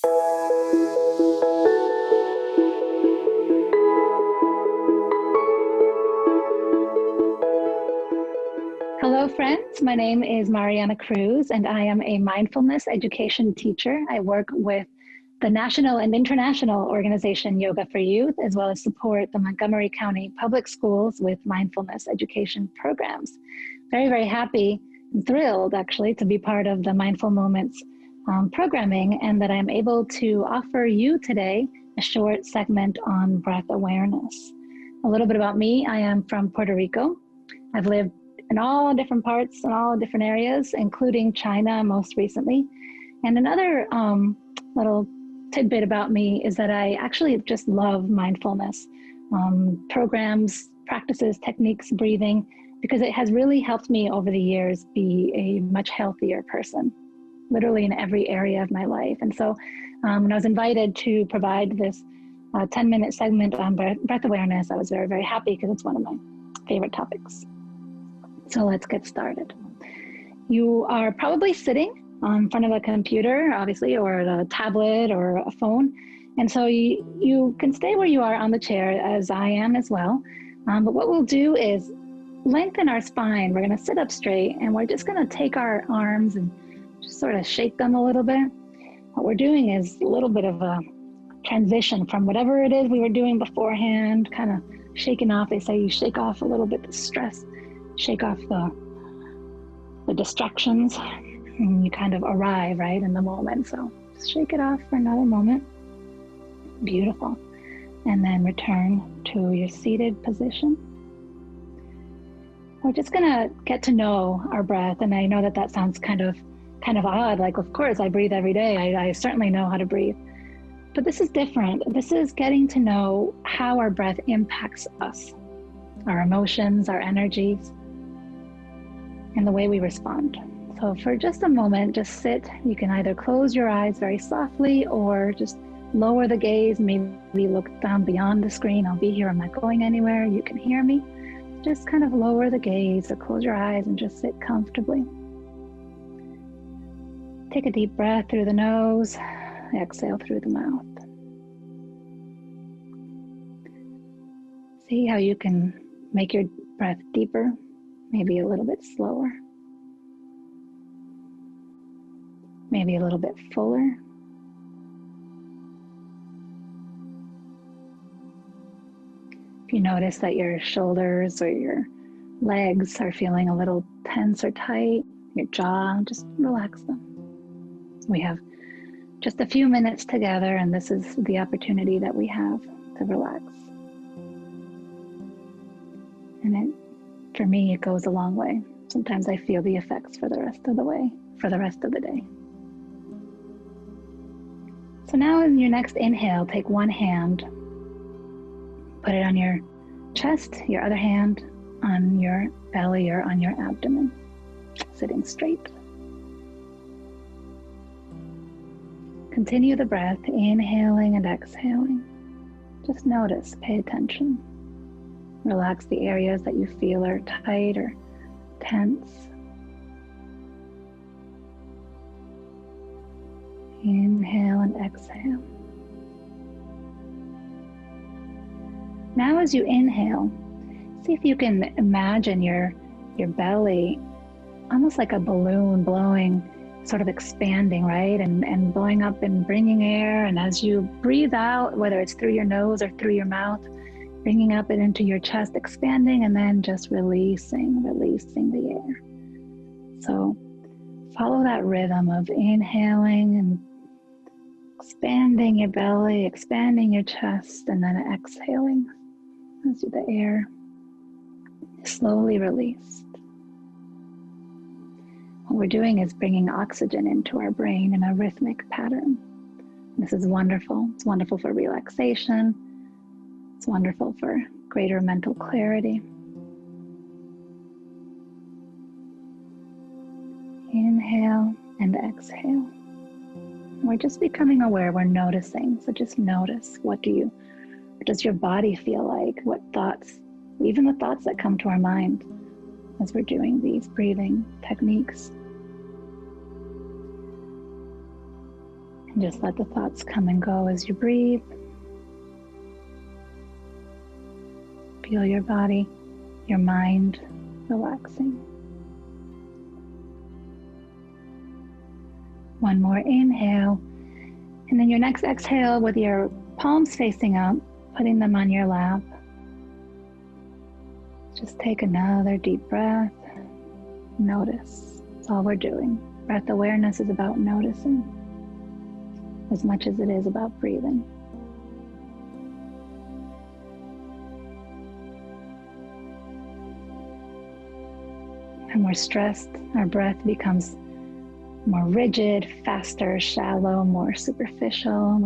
Hello, friends. My name is Mariana Cruz, and I am a mindfulness education teacher. I work with the national and international organization Yoga for Youth, as well as support the Montgomery County Public Schools with mindfulness education programs. Very, very happy and thrilled, actually, to be part of the Mindful Moments programming, and that I'm able to offer you today a short segment on breath awareness. A little bit about me. I am from Puerto Rico. I've lived in all different parts and all different areas, including China most recently. And another little tidbit about me is that I actually just love mindfulness programs, practices, techniques, breathing, because it has really helped me over the years be a much healthier person, literally in every area of my life. And so when I was invited to provide this 10-minute segment on breath awareness, I was very, very happy because it's one of my favorite topics. So let's get started. You are probably sitting in front of a computer, obviously, or a tablet or a phone. And so you can stay where you are on the chair, as I am as well. But what we'll do is lengthen our spine. We're going to sit up straight, and we're just going to take our arms and just sort of shake them a little bit. What we're doing is a little bit of a transition from whatever it is we were doing beforehand, kind of shaking off. They say you shake off a little bit the stress, shake off the distractions, and you kind of arrive right in the moment. So just shake it off for another moment. Beautiful. And then return to your seated position. We're just gonna get to know our breath. And I know that sounds kind of odd. Like, of course, I breathe every day. I certainly know how to breathe. But this is different. This is getting to know how our breath impacts us, our emotions, our energies, and the way we respond. So for just a moment, just sit. You can either close your eyes very softly or just lower the gaze, maybe look down beyond the screen. I'll be here, I'm not going anywhere. You can hear me. Just kind of lower the gaze or close your eyes and just sit comfortably. Take a deep breath through the nose, exhale through the mouth. See how you can make your breath deeper, maybe a little bit slower, maybe a little bit fuller. If you notice that your shoulders or your legs are feeling a little tense or tight, your jaw, just relax them. We have just a few minutes together, and this is the opportunity that we have to relax. And for me, it goes a long way. Sometimes I feel the effects for the rest of the day. So now in your next inhale, take one hand, put it on your chest, your other hand on your belly or on your abdomen, sitting straight. Continue the breath, inhaling and exhaling. Just notice, pay attention. Relax the areas that you feel are tight or tense. Inhale and exhale. Now as you inhale, see if you can imagine your belly almost like a balloon blowing, sort of expanding, right? And blowing up and bringing air. And as you breathe out, whether it's through your nose or through your mouth, bringing up it into your chest, expanding, and then just releasing the air. So follow that rhythm of inhaling and expanding your belly, expanding your chest, and then exhaling as the air is slowly released. What we're doing is bringing oxygen into our brain in a rhythmic pattern. This is wonderful. It's wonderful for relaxation. It's wonderful for greater mental clarity. Inhale and exhale. We're just becoming aware, we're noticing. So just notice, what does your body feel like? What thoughts, even the thoughts that come to our mind as we're doing these breathing techniques. Just let the thoughts come and go as you breathe. Feel your body, your mind relaxing. One more inhale. And then your next exhale with your palms facing up, putting them on your lap. Just take another deep breath. Notice. That's all we're doing. Breath awareness is about noticing as much as it is about breathing. When we're stressed, our breath becomes more rigid, faster, shallow, more superficial.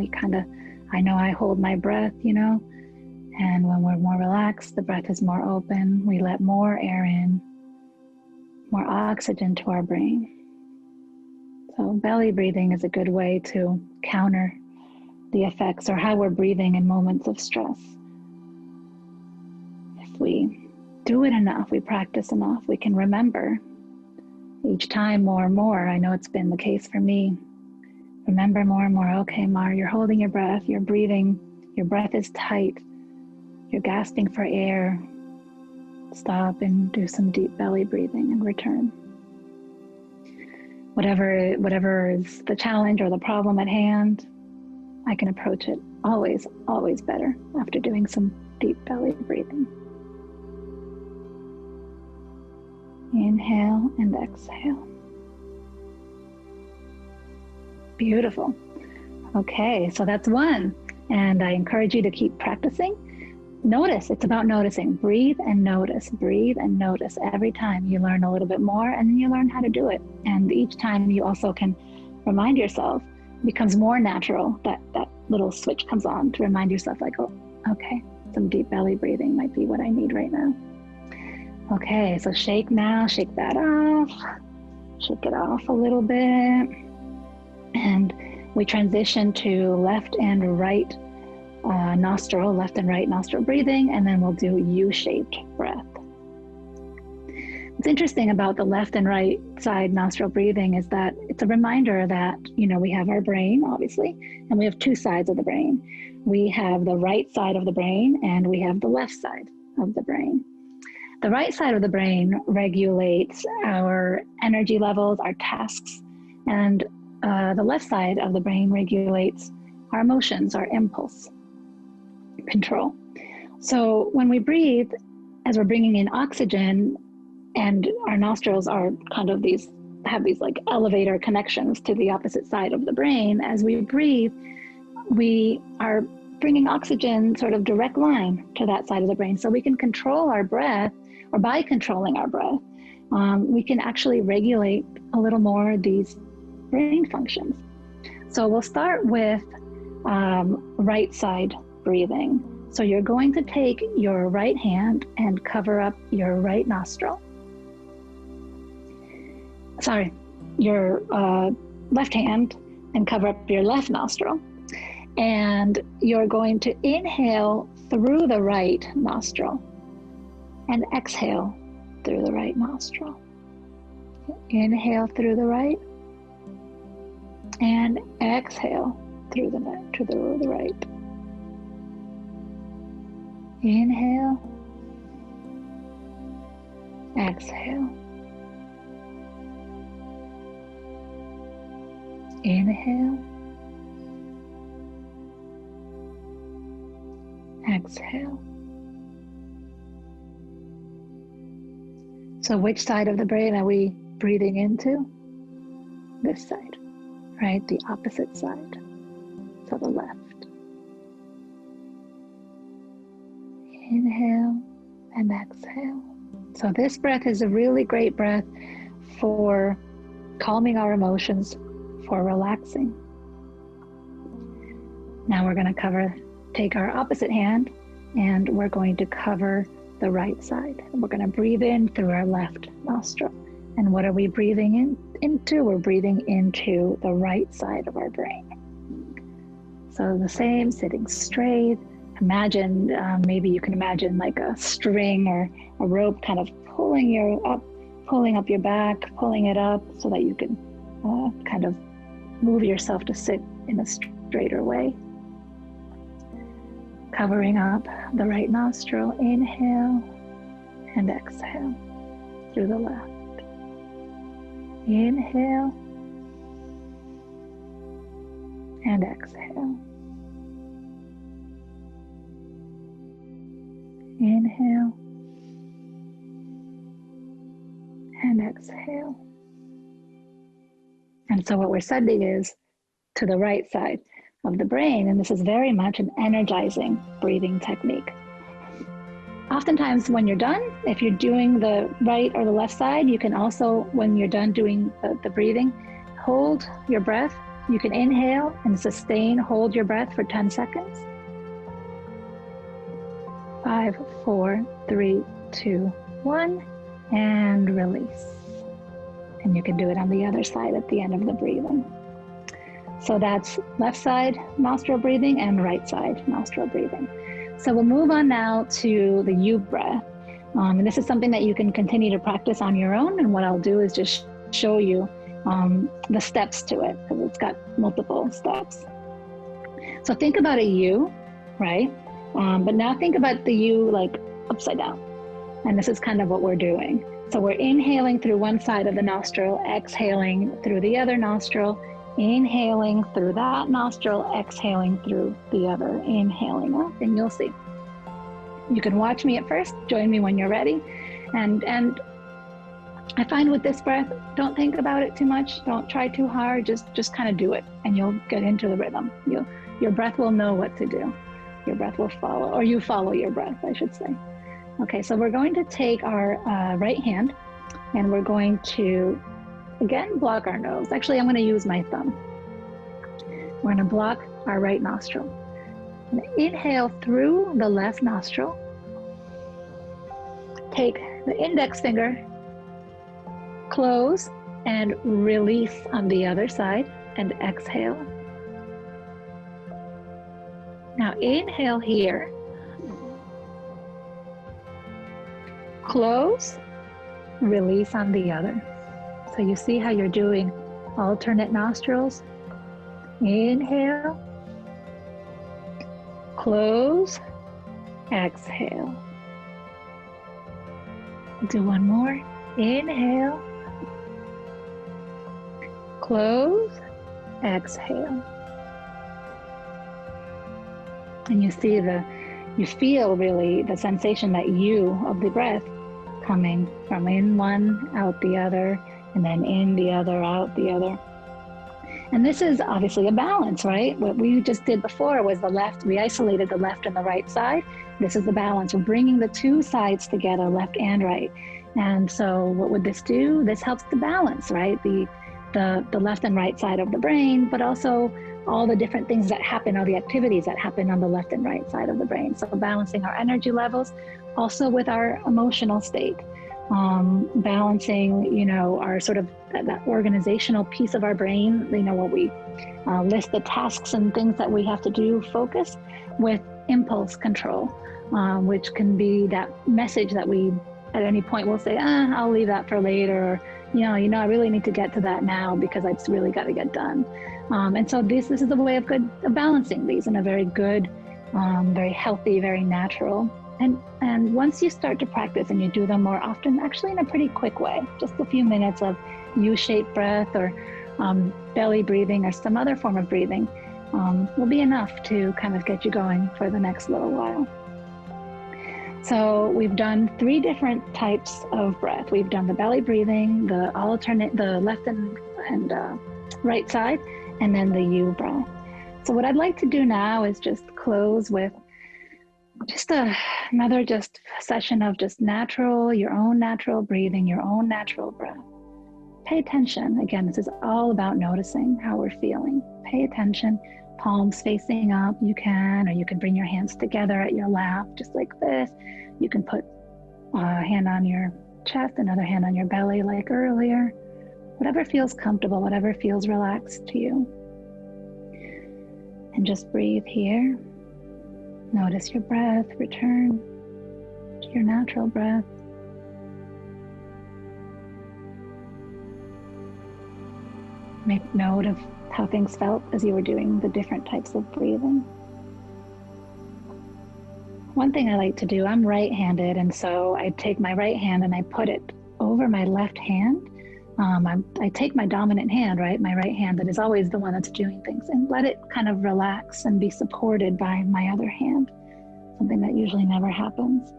I know I hold my breath, and when we're more relaxed, the breath is more open. We let more air in, more oxygen to our brain. So belly breathing is a good way to counter the effects or how we're breathing in moments of stress. If we do it enough, we practice enough, we can remember each time more and more. I know it's been the case for me. Remember more and more, okay, Mar, you're holding your breath, you're breathing, your breath is tight, you're gasping for air. Stop and do some deep belly breathing and return. Whatever is the challenge or the problem at hand, I can approach it always better after doing some deep belly breathing. Inhale and exhale. Beautiful. Okay, so that's one. And I encourage you to keep practicing. Notice, it's about noticing. Breathe and notice. Breathe and notice. Every time you learn a little bit more and then you learn how to do it. And each time you also can remind yourself, it becomes more natural, that little switch comes on to remind yourself like, oh, okay, some deep belly breathing might be what I need right now. Okay, so shake now, shake that off. Shake it off a little bit. And we transition to left and right nostril, left and right nostril breathing, and then we'll do U-shaped breath. What's interesting about the left and right side nostril breathing is that it's a reminder that, we have our brain, obviously, and we have two sides of the brain. We have the right side of the brain and we have the left side of the brain. The right side of the brain regulates our energy levels, our tasks, and the left side of the brain regulates our emotions, our impulse control. So when we breathe, as we're bringing in oxygen, and our nostrils are have these like elevator connections to the opposite side of the brain, as we breathe, we are bringing oxygen sort of direct line to that side of the brain. So we can control our breath, or by controlling our breath, we can actually regulate a little more these brain functions. So we'll start with right side breathing. So you're going to take your right hand and cover up your right nostril. Sorry, your left hand and cover up your left nostril. And you're going to inhale through the right nostril and exhale through the right nostril. Inhale through the right and exhale through the right. Inhale, exhale. Inhale, exhale. So which side of the brain are we breathing into? This side, right? The opposite side, so the left. Inhale and exhale. So this breath is a really great breath for calming our emotions, for relaxing. Now we're going to take our opposite hand and we're going to cover the right side. We're going to breathe in through our left nostril. And what are we breathing into? We're breathing into the right side of our brain. So the same, sitting straight. Imagine, maybe you can imagine like a string or a rope kind of pulling up your back, pulling it up so that you can kind of move yourself to sit in a straighter way. Covering up the right nostril, inhale and exhale through the left. Inhale and exhale. Inhale and exhale. And so what we're sending is to the right side of the brain, and this is very much an energizing breathing technique. Oftentimes when you're done, if you're doing the right or the left side, you can also, when you're done doing the breathing, hold your breath. You can inhale and sustain, hold your breath for 10 seconds. 5, 4, 3, 2, 1, and release. And you can do it on the other side at the end of the breathing. So that's left side nostril breathing and right side nostril breathing. So we'll move on now to the U breath. And this is something that you can continue to practice on your own. And what I'll do is just show you the steps to it, because it's got multiple steps. So think about a U, right? But now think about the U like upside down. And this is kind of what we're doing. So we're inhaling through one side of the nostril, exhaling through the other nostril, inhaling through that nostril, exhaling through the other, inhaling up, and you'll see. You can watch me at first, join me when you're ready. And I find with this breath, don't think about it too much, don't try too hard, just kind of do it, and you'll get into the rhythm. Your breath will know what to do. Your breath will follow, or you follow your breath, I should say. Okay, so we're going to take our right hand, and we're going to, again, block our nose. Actually, I'm going to use my thumb. We're going to block our right nostril. Inhale through the left nostril. Take the index finger, close, and release on the other side, and exhale. Now inhale here. Close, release on the other. So you see how you're doing alternate nostrils. Inhale, close, exhale. Do one more. Inhale, close, exhale. And you feel really the sensation, that U of the breath coming from in one, out the other, and then in the other, out the other. And this is obviously a balance, right? What we just did before was the left, we isolated the left and the right side. This is the balance. We're bringing the two sides together, left and right. And so what would this do? This helps to balance, right? The left and right side of the brain, but also all the different things that happen, all the activities that happen on the left and right side of the brain. So balancing our energy levels, also with our emotional state, balancing, our sort of that organizational piece of our brain, what we list the tasks and things that we have to do, focus, with impulse control, which can be that message that we at any point will say, I'll leave that for later, or I really need to get to that now because it's really got to get done. And so this is a way of balancing these in a very good, very healthy, very natural. And once you start to practice and you do them more often, actually in a pretty quick way, just a few minutes of U-shaped breath or belly breathing or some other form of breathing will be enough to kind of get you going for the next little while. So we've done 3 different types of breath. We've done the belly breathing, the left and right side, and then the U breath. So what I'd like to do now is just close with just another session of just your own natural breathing, your own natural breath. Pay attention. Again, this is all about noticing how we're feeling. Pay attention. Palms facing up, you can bring your hands together at your lap, just like this. You can put a hand on your chest, another hand on your belly like earlier. Whatever feels comfortable, whatever feels relaxed to you. And just breathe here. Notice your breath, return to your natural breath. Make note of how things felt as you were doing the different types of breathing. One thing I like to do, I'm right-handed, and so I take my right hand and I put it over my left hand. I take my dominant hand, right, my right hand that is always the one that's doing things, and let it kind of relax and be supported by my other hand, something that usually never happens.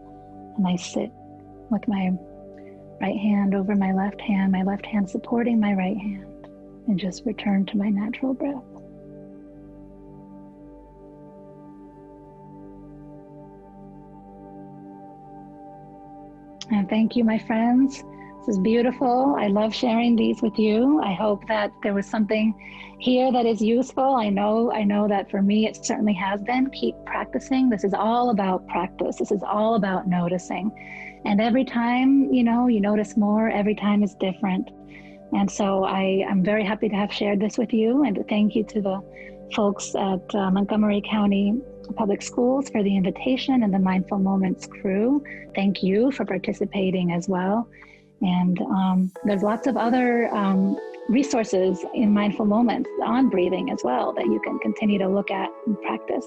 And I sit with my right hand over my left hand supporting my right hand, and just return to my natural breath. And thank you, my friends. This is beautiful. I love sharing these with you. I hope that there was something here that is useful. I know that for me, it certainly has been. Keep practicing. This is all about practice. This is all about noticing. And every time, you notice more, every time is different. And so I'm very happy to have shared this with you, and thank you to the folks at Montgomery County Public Schools for the invitation, and the Mindful Moments crew. Thank you for participating as well. And there's lots of other resources in Mindful Moments on breathing as well that you can continue to look at and practice.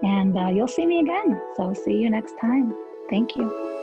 And you'll see me again. So see you next time. Thank you.